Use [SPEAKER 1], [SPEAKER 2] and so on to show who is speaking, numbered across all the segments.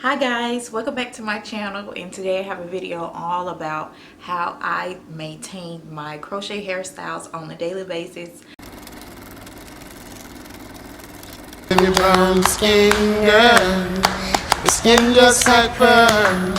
[SPEAKER 1] Hi guys, welcome back to my channel, and today I have a video all about how I maintain my crochet hairstyles on a daily basis.
[SPEAKER 2] Your brown skin, girl, the skin just like pearl.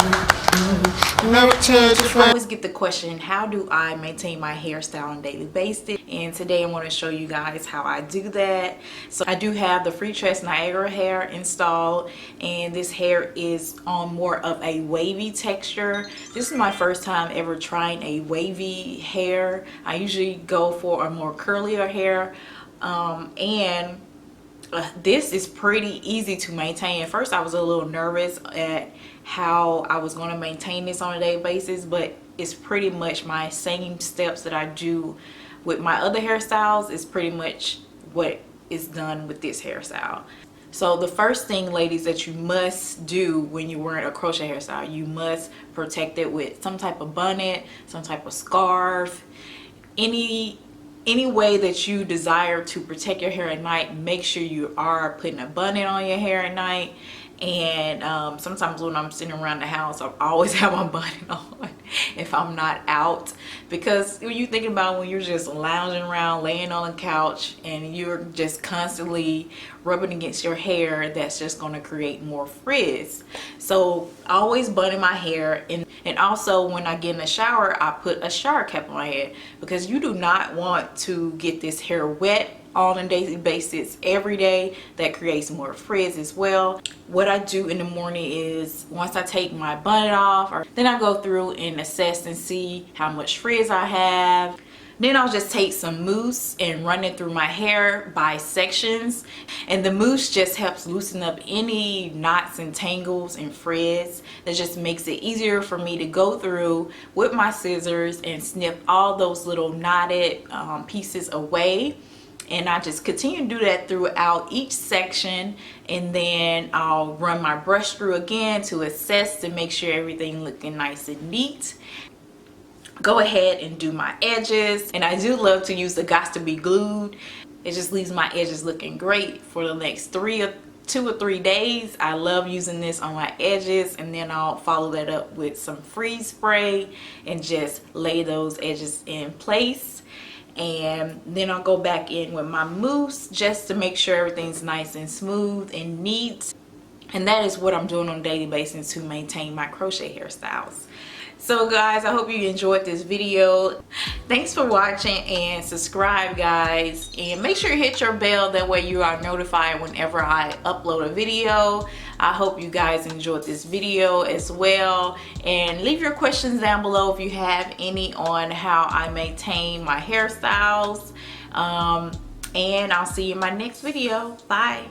[SPEAKER 2] Never change your
[SPEAKER 1] I always get the question, how do I maintain my hairstyle on a daily basis? And today I'm going to show you guys how I do that. So I do have the Freetress Niagara hair installed, and this hair is on more of a wavy texture. This is my first time ever trying a wavy hair. I usually go for a more curlier hair, this is pretty easy to maintain. At first I was a little nervous at how I was going to maintain this on a daily basis, but it's pretty much my same steps that I do with my other hairstyles is pretty much what is done with this hairstyle. So the first thing, ladies, that you must do when you're wearing a crochet hairstyle, you must protect it with some type of bonnet, some type of scarf, any way that you desire to protect your hair at night. Make sure you are putting a bonnet on your hair at night. And sometimes when I'm sitting around the house, I always have my bonnet on if I'm not out, because when you think about when you're just lounging around, laying on the couch, and you're just constantly rubbing against your hair, that's just going to create more frizz. So I always bonnet my hair, and also when I get in the shower, I put a shower cap on my head, because you do not want to get this hair wet on a daily basis every day. That creates more frizz as well. What I do in the morning is, once I take my bonnet off, then I go through and assess and see how much frizz I have. Then I'll just take some mousse and run it through my hair by sections, and the mousse just helps loosen up any knots and tangles and frizz. That just makes it easier for me to go through with my scissors and snip all those little knotted pieces away. And I just continue to do that throughout each section, and then I'll run my brush through again to assess to make sure everything looking nice and neat. Go ahead and do my edges, and I do love to use the Got to Be Glued. It just leaves my edges looking great for the next 2 or 3 days. I love using this on my edges, and then I'll follow that up with some freeze spray and just lay those edges in place. And then I'll go back in with my mousse just to make sure everything's nice and smooth and neat. And that is what I'm doing on a daily basis to maintain my crochet hairstyles. So guys, I hope you enjoyed this video. Thanks for watching, and subscribe guys, and make sure you hit your bell, that way you are notified whenever I upload a video. I hope you guys enjoyed this video as well, and leave your questions down below if you have any on how I maintain my hairstyles. And I'll see you in my next video. Bye.